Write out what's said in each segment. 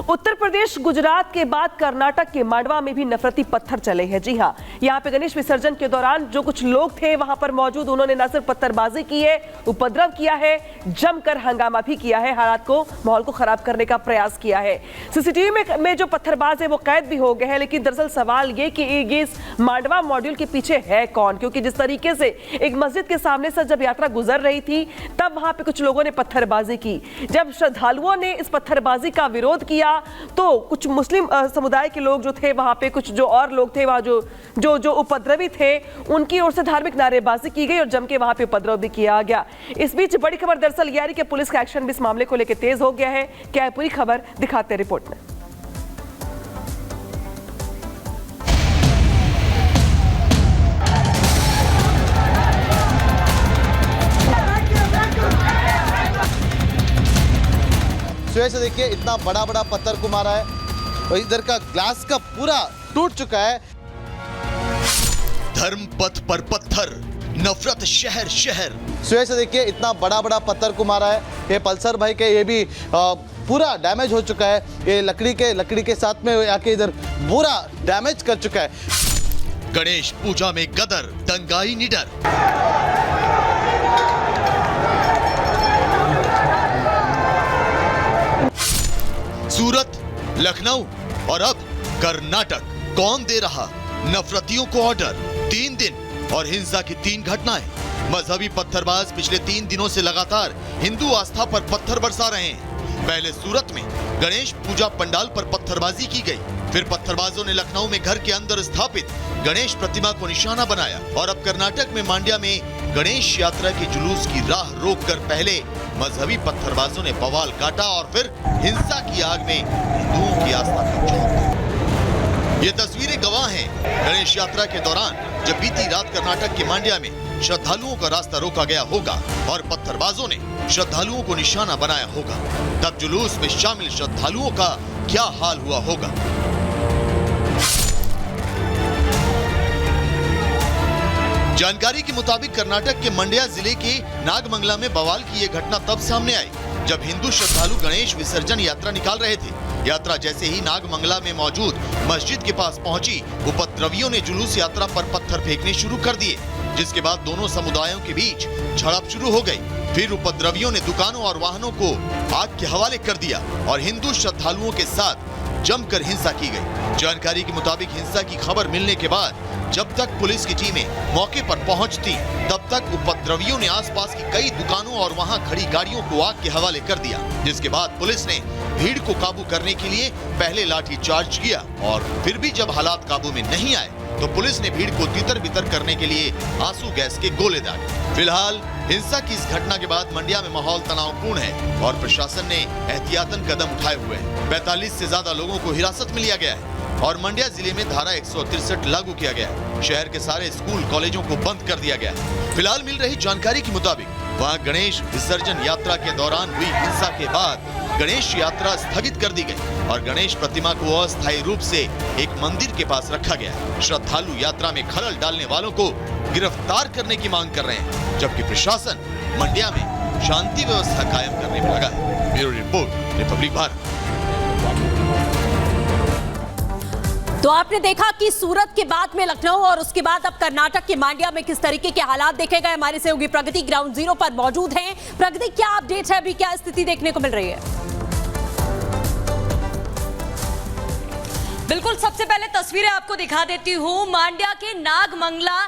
उत्तर प्रदेश गुजरात के बाद कर्नाटक के मांडवा में भी नफरती पत्थर चले हैं। जी हां, यहां पे गणेश विसर्जन के दौरान जो कुछ लोग थे वहां पर मौजूद, उन्होंने न सिर्फ पत्थरबाजी की है, उपद्रव किया है, जमकर हंगामा भी किया है, हालात को, माहौल को खराब करने का प्रयास किया है। सीसीटीवी में जो पत्थरबाज है वो कैद भी हो गए हैं, लेकिन दरअसल सवाल ये कि ये इस मांडवा मॉड्यूल के पीछे है कौन? क्योंकि जिस तरीके से एक मस्जिद के सामने से जब यात्रा गुजर रही थी तब वहां पे कुछ लोगों ने पत्थरबाजी की। जब श्रद्धालुओं ने इस पत्थरबाजी का विरोध किया तो कुछ मुस्लिम समुदाय के लोग जो थे वहां पे, कुछ जो और लोग थे वहां जो उपद्रवी थे, उनकी ओर से धार्मिक नारेबाजी की गई और जम के वहां पे उपद्रव भी किया गया। इस बीच बड़ी खबर दरअसल ये आ रही कि पुलिस का एक्शन भी इस मामले को लेकर तेज हो गया है। क्या है पूरी खबर, दिखाते हैं रिपोर्ट में। से देखिए इतना बड़ा बड़ा पत्थर को मारा है और इधर का ग्लास का पूरा टूट चुका है। धर्म पथ पर पत्थर, नफरत शहर शहर। से देखिए इतना बड़ा बड़ा पत्थर को मारा है। ये पल्सर बाइक है, ये भी पूरा डैमेज हो चुका है। ये लकड़ी के साथ में आके इधर पूरा डैमेज कर चुका है। गणेश पूजा में गदर, दंगाई निडर। सूरत, लखनऊ और अब कर्नाटक। कौन दे रहा नफरतियों को ऑर्डर? 3 दिन और हिंसा की 3 घटनाएं। मजहबी पत्थरबाज पिछले 3 दिनों से लगातार हिंदू आस्था पर पत्थर बरसा रहे हैं। पहले सूरत में गणेश पूजा पंडाल पर पत्थरबाजी की गई, फिर पत्थरबाजों ने लखनऊ में घर के अंदर स्थापित गणेश प्रतिमा को निशाना बनाया और अब कर्नाटक में मांड्या में गणेश यात्रा के जुलूस की राह रोककर पहले मजहबी पत्थरबाजों ने बवाल काटा और फिर हिंसा की आग में हिंदुओं की आस्था को झोंक दिया। ये तस्वीरें गवाह हैं गणेश यात्रा के दौरान जब बीती रात कर्नाटक के मांड्या में श्रद्धालुओं का रास्ता रोका गया होगा और पत्थरबाजों ने श्रद्धालुओं को निशाना बनाया होगा। तब जुलूस में शामिल श्रद्धालुओं का क्या हाल हुआ होगा? जानकारी के मुताबिक कर्नाटक के मंड्या जिले के नागमंगला में बवाल की यह घटना तब सामने आई जब हिंदू श्रद्धालु गणेश विसर्जन यात्रा निकाल रहे थे। यात्रा जैसे ही नागमंगला में मौजूद मस्जिद के पास पहुंची, उपद्रवियों ने जुलूस यात्रा पर पत्थर फेंकने शुरू कर दिए, जिसके बाद दोनों समुदायों के बीच झड़प शुरू हो गई। फिर उपद्रवियों ने दुकानों और वाहनों को आग के हवाले कर दिया और हिंदू श्रद्धालुओं के साथ जमकर हिंसा की गई। जानकारी के मुताबिक हिंसा की खबर मिलने के बाद जब तक पुलिस की टीमें मौके पर पहुंचती, तब तक उपद्रवियों ने आसपास की कई दुकानों और वहां खड़ी गाड़ियों को आग के हवाले कर दिया, जिसके बाद पुलिस ने भीड़ को काबू करने के लिए पहले लाठी चार्ज किया और फिर भी जब हालात काबू में नहीं आए तो पुलिस ने भीड़ को तितर बितर करने के लिए आंसू गैस के गोले दागे। फिलहाल हिंसा की इस घटना के बाद मंड्या में माहौल तनावपूर्ण है और प्रशासन ने एहतियातन कदम उठाए हुए हैं। 45 से ज्यादा लोगों को हिरासत में लिया गया है और मंड्या जिले में धारा 163 लागू किया गया है। शहर के सारे स्कूल कॉलेजों को बंद कर दिया गया है। फिलहाल मिल रही जानकारी के मुताबिक वहां गणेश विसर्जन यात्रा के दौरान हुई हिंसा के बाद गणेश यात्रा स्थगित कर दी गई और गणेश प्रतिमा को अस्थायी रूप से एक मंदिर के पास रखा गया है। श्रद्धालु यात्रा में खलल डालने वालों को गिरफ्तार करने की मांग कर रहे हैं, जबकि प्रशासन मंड्या में शांति व्यवस्था कायम करने में लगा है। Bureau report, Republic Bharat. तो आपने देखा कि सूरत के बाद में लखनऊ और उसके बाद अब कर्नाटक के मांड्या में किस तरीके के हालात देखे गए। हमारे सहयोगी प्रगति ग्राउंड जीरो पर मौजूद हैं। प्रगति, क्या अपडेट है, अभी क्या स्थिति देखने को मिल रही है? बिल्कुल, सबसे पहले तस्वीरें आपको दिखा देती हूँ। मांड्या के नागमंगला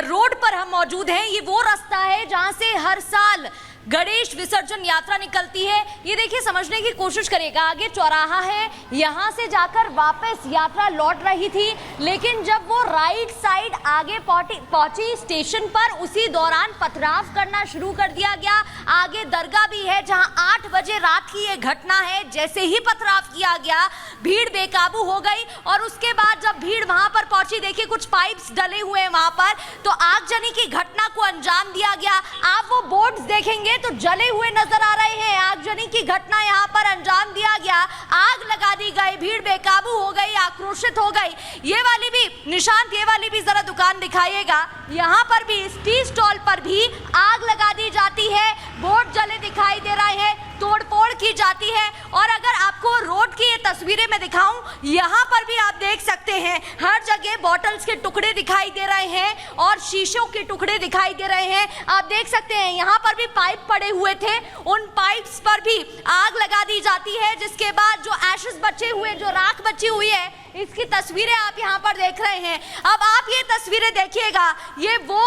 रोड पर हम मौजूद हैं। ये वो रास्ता है जहां से हर साल गणेश विसर्जन यात्रा निकलती है। ये देखिए, समझने की कोशिश करिएगा, आगे चौराहा है, यहाँ से जाकर वापस यात्रा लौट रही थी, लेकिन जब वो राइट साइड आगे पहुंची स्टेशन पर, उसी दौरान पथराव करना शुरू कर दिया गया। आगे दरगाह भी है जहाँ 8 बजे रात की ये घटना है। जैसे ही पथराव किया गया, भीड़ बेकाबू हो गई और उसके बाद जब भीड़ वहां पर पहुंची, देखिए कुछ पाइप्स डले हुए हैं वहां पर, तो आगजनी की घटना को अंजाम दिया गया। आप वो बोर्ड्स देखेंगे तो जले हुए नजर आ रहे हैं। आगजनी की घटना यहाँ पर अंजाम दिया गया, आग लगा दी गई, भीड़ बेकाबू हो गई, आक्रोशित हो गई। ये वाली भी निशांत, ये वाली भी जरा दुकान दिखाइएगा। यहाँ पर भी इस टी स्टॉल पर भी आग लगा दी जाती है, बोर्ड जले दिखाई दे रहे हैं, तोड़फोड़ की जाती है। और अगर आपको रोड की ये तस्वीरें मैं दिखाऊं, यहाँ पर भी आप देख सकते हैं हर जगह बॉटल्स के टुकड़े दिखाई दे रहे हैं और शीशों के टुकड़े दिखाई दे रहे हैं। आप देख सकते हैं यहाँ पर भी पाइप पड़े हुए थे, उन पाइप्स पर भी आग लगा दी जाती है, जिसके बाद जो एशेस बचे हुए, जो राख बची हुई है, इसकी तस्वीरें आप यहाँ पर देख रहे हैं। अब आप ये तस्वीरें देखिएगा, ये वो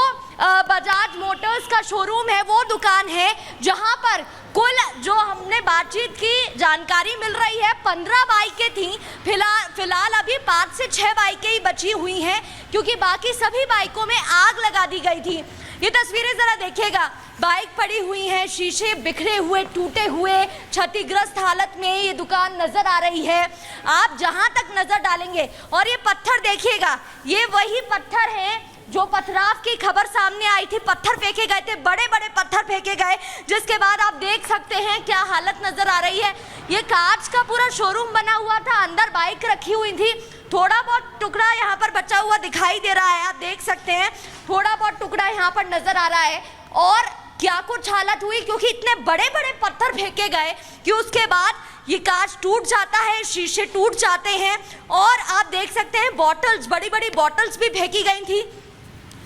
बजाज मोटर्स का शोरूम है, वो दुकान है जहाँ पर कुल जो हमने बातचीत की जानकारी मिल रही है 15 बाइकें थी। फिलहाल अभी 5 से 6 बाइकें ही बची हुई हैं, क्योंकि बाकी सभी बाइकों में आग लगा दी गई थी। ये तस्वीरें जरा देखिएगा, बाइक पड़ी हुई है, शीशे बिखरे हुए, टूटे हुए, क्षतिग्रस्त हालत में ये दुकान नजर आ रही है। आप जहां तक नजर डालेंगे, और ये पत्थर देखिएगा, ये वही पत्थर हैं जो पथराव की खबर सामने आई थी, पत्थर फेंके गए थे, बड़े बड़े पत्थर फेंके गए, जिसके बाद आप देख सकते हैं क्या हालत नजर आ रही है। ये कांच का पूरा शोरूम बना हुआ था, अंदर बाइक रखी हुई थी, थोड़ा बहुत टुकड़ा यहाँ पर बचा हुआ दिखाई दे रहा है, आप देख सकते हैं थोड़ा बहुत टुकड़ा यहाँ पर नजर आ रहा है। और क्या कुछ हालत हुई, क्योंकि इतने बड़े बड़े पत्थर फेंके गए कि उसके बाद ये कांच टूट जाता है, शीशे टूट जाते हैं। और आप देख सकते हैं बॉटल्स, बड़ी बड़ी बॉटल्स भी फेंकी गई थी,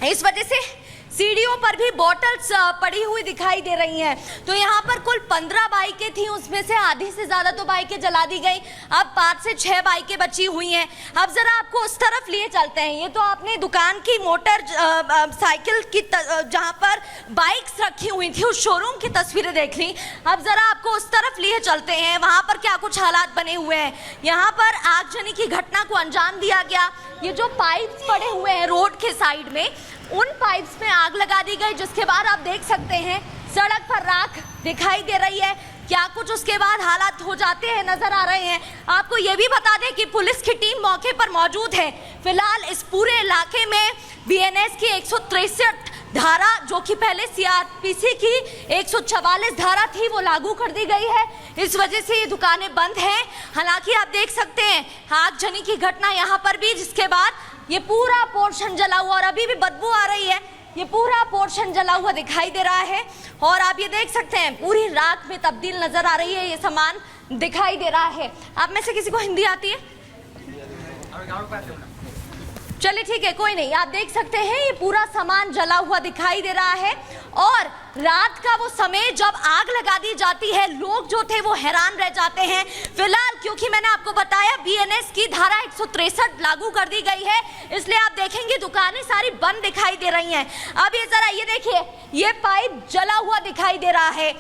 इस वजह से सीढ़ियों पर भी बॉटल्स पड़ी हुई दिखाई दे रही हैं। तो यहाँ पर कुल 15 बाइकें थी, उसमें से आधी से ज़्यादा तो बाइकें जला दी गई। अब 5 से 6 बाइकें बची हुई हैं। अब ज़रा आपको उस तरफ लिए चलते हैं। ये तो आपने दुकान की मोटर साइकिल की जहाँ पर बाइक्स रखी हुई थी उस शोरूम की तस्वीरें देख ली। अब ज़रा आपको उस तरफ लिए चलते हैं, वहाँ पर क्या कुछ हालात बने हुए हैं। यहाँ पर आगजनी की घटना को अंजाम दिया गया। ये जो पाइप्स पड़े हुए हैं रोड के साइड में, उन पाइप्स में आग लगा दी गई, जिसके बाद आप देख सकते हैं सड़क पर राख दिखाई दे रही है। क्या कुछ उसके बाद हालात हो जाते हैं नजर आ रहे हैं। आपको ये भी बता दें कि पुलिस की टीम मौके पर मौजूद है। फिलहाल इस पूरे इलाके में बीएनएस की 163 धारा, जो कि पहले सीआरपीसी की 144 धारा थी, वो लागू कर दी गई है। इस वजह से ये दुकानें बंद हैं। हालांकि आप देख सकते हैं आगजनी की घटना यहाँ पर भी, जिसके बाद ये पूरा पोर्शन जला हुआ, और अभी भी बदबू आ रही है, ये पूरा पोर्शन जला हुआ दिखाई दे रहा है। और आप ये देख सकते हैं पूरी राख में तब्दील नजर आ रही है, ये सामान दिखाई दे रहा है। आप में से किसी को हिंदी आती है? चलिए ठीक है, कोई नहीं। आप देख सकते हैं ये पूरा सामान जला हुआ दिखाई दे रहा है। और रात का वो समय जब आग लगा दी जाती है, लोग जो थे वो हैरान रह जाते हैं। फिलहाल क्योंकि मैंने आपको बताया बीएनएस की धारा 163 लागू कर दी गई है, इसलिए आप देखेंगे दुकानें सारी बंद दिखाई दे रही हैं। अब ये जरा ये देखिए, ये पाइप जला हुआ दिखाई दे रहा है।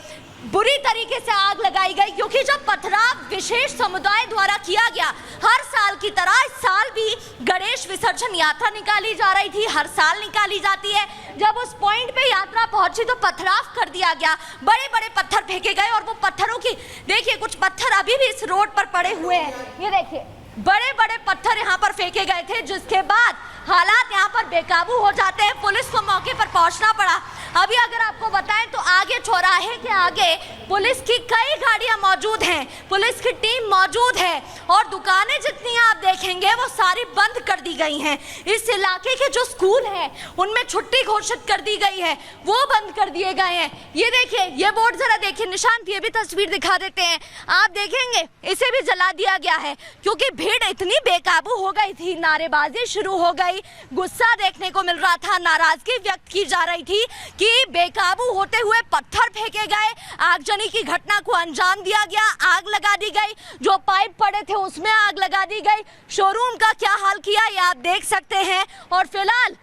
बुरी तरीके से आग लगाई गई, क्योंकि जब पथराव विशेष समुदाय द्वारा किया गया, हर साल की तरह इस साल भी गणेश विसर्जन यात्रा निकाली जा रही थी, हर साल निकाली जाती है। जब उस पॉइंट पे यात्रा पहुंची तो पथराव कर दिया गया, बड़े बड़े पत्थर फेंके गए। और वो पत्थरों की देखिए, कुछ पत्थर अभी भी इस रोड पर पड़े हुए हैं, ये देखिए बड़े बड़े पत्थर यहाँ पर फेंके गए थे, जिसके बाद हालात यहाँ पर बेकाबू हो जाते हैं। पुलिस को मौके पर पहुंचना पड़ा। अभी अगर आपको बताएं तो आगे चौराहे के आगे पुलिस की कई गाड़ियां मौजूद हैं, पुलिस की टीम मौजूद है, और दुकानें जितनी आप देखेंगे वो सारी बंद कर दी गई हैं। इस इलाके के जो स्कूल हैं उनमें छुट्टी घोषित कर दी गई है, वो बंद कर दिए गए हैं। ये देखिए, ये बोर्ड जरा देखिए, निशांत ये भी तस्वीर दिखा देते हैं, आप देखेंगे इसे भी जला दिया गया है, क्योंकि भीड़ इतनी बेकाबू हो गई थी, नारेबाजी शुरू हो गई, गुस्सा देखने को मिल रहा था, नाराजगी व्यक्त की जा रही थी कि बेकाबू होते हुए पत्थर फेंके गए, आगजनी की घटना को अंजाम दिया गया, आग लगा दी गई, जो पाइप पड़े थे उसमें आग लगा दी गई। शोरूम का क्या हाल किया ये आप देख सकते हैं। और फिलहाल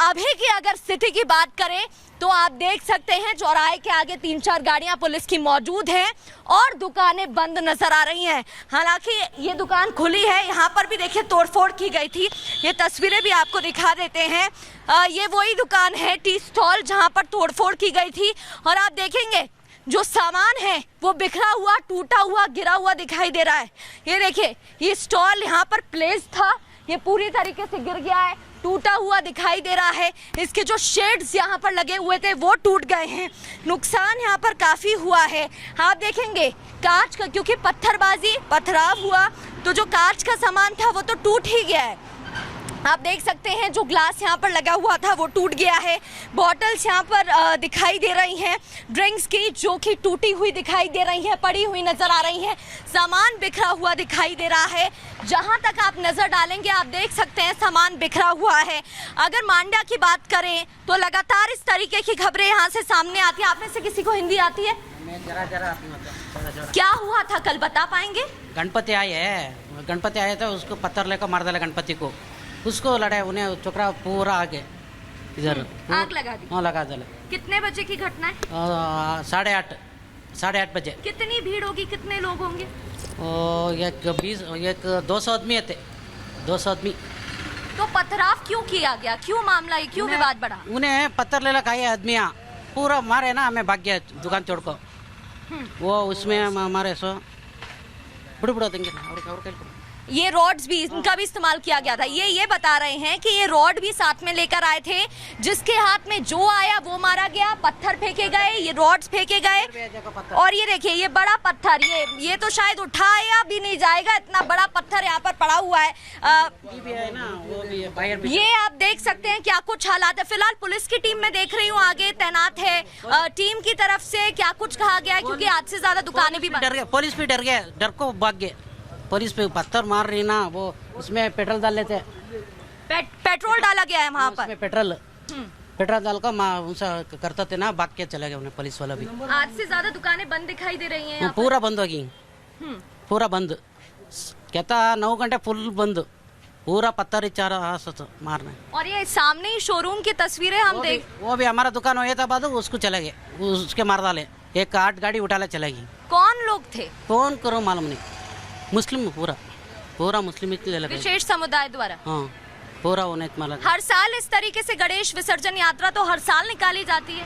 अभी की अगर स्थिति की बात करें तो आप देख सकते हैं चौराहे के आगे 3-4 गाड़ियां पुलिस की मौजूद हैं और दुकानें बंद नजर आ रही हैं। हालांकि ये दुकान खुली है, यहाँ पर भी देखिए तोड़फोड़ की गई थी, ये तस्वीरें भी आपको दिखा देते हैं। ये वही दुकान है टी स्टॉल जहाँ पर तोड़फोड़ की गई थी, और आप देखेंगे जो सामान है वो बिखरा हुआ, टूटा हुआ, गिरा हुआ दिखाई दे रहा है। ये देखिए, ये स्टॉल यहाँ पर प्लेस था, ये पूरी तरीके से गिर गया है, टूटा हुआ दिखाई दे रहा है। इसके जो शेड्स यहाँ पर लगे हुए थे वो टूट गए हैं, नुकसान यहाँ पर काफ़ी हुआ है। आप देखेंगे कांच का, क्योंकि पत्थरबाजी, पथराव हुआ तो जो कांच का सामान था वो तो टूट ही गया है। आप देख सकते हैं जो ग्लास यहाँ पर लगा हुआ था वो टूट गया है। बॉटल्स यहाँ पर दिखाई दे रही हैं ड्रिंक्स की, जो कि टूटी हुई दिखाई दे रही हैं, पड़ी हुई नजर आ रही हैं। सामान बिखरा हुआ दिखाई दे रहा है। जहाँ तक आप नजर डालेंगे आप देख सकते हैं सामान बिखरा हुआ है। अगर मांड्या की बात करें तो लगातार इस तरीके की खबरें यहाँ से सामने आती हैं। आप में से किसी को हिंदी आती है? क्या हुआ था कल, बता पाएंगे? गणपति आए थे, उसको पत्थर लेकर मार डाला गणपति को, उसको लड़ाए, उन्हें चोकरा पूरा आगे इधर आग लगा दी। हाँ लगा डाला। कितने बजे की घटना है? 8:30 बजे। कितनी भीड़ होगी, कितने लोग होंगे? एक 200 आदमी थे, 200 आदमी। तो पथराव क्यों किया गया, क्यों मामला है, क्यों विवाद बढ़ा? उन्हें पत्थर ले लगा आदमियाँ पूरा मारे ना, हमें भाग गया दुकान छोड़ को। वो उसमें हमारे सो बुढ़ा देंगे और ये रॉड्स भी, इनका भी इस्तेमाल किया गया था। ये बता रहे हैं कि ये रॉड भी साथ में लेकर आए थे, जिसके हाथ में जो आया वो मारा गया। पत्थर फेंके गए, ये रॉड्स फेंके गए। और ये देखिए ये बड़ा पत्थर, ये तो शायद उठाया भी नहीं जाएगा, इतना बड़ा पत्थर यहाँ पर पड़ा हुआ है। ये आप देख सकते हैं क्या कुछ हालात है। फिलहाल पुलिस की टीम में देख रही हूँ आगे तैनात है। टीम की तरफ से क्या कुछ कहा गया है, क्योंकि आज से ज्यादा दुकानें भी डर गए, पुलिस भी डर गए, डर को भाग गए। पुलिस पे पत्थर मार रही ना, वो उसमें पेट्रोल डाल लेते। पेट्रोल डाला गया है वहाँ पर। पेट्रोल डाल कर करते थे ना, भाग के चले गए उन्हें पुलिस वाला भी। आज से ज्यादा दुकानें बंद दिखाई दे रही हैं। पूरा बंद होगी, पूरा बंद। कहता 9 घंटे फुल बंद, पूरा पत्थर ही चारा मारना। और ये सामने ही शोरूम की तस्वीरें हम देख, वो भी हमारा दुकान हो था बाद, उसको चले गए, उसके मार डाले। एक 8 गाड़ी उठा ले चलेगी। कौन लोग थे? कौन करो मालूम नहीं। मुस्लिम पूरा मुस्लिम विशेष समुदाय द्वारा। हाँ पूरा होने मालूम। हर साल इस तरीके से गणेश विसर्जन यात्रा तो हर साल निकाली जाती है।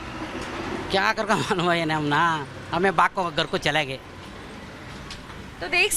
क्या कर मालूम है हम ना, हमें बाग को घर को चले गए। तो देख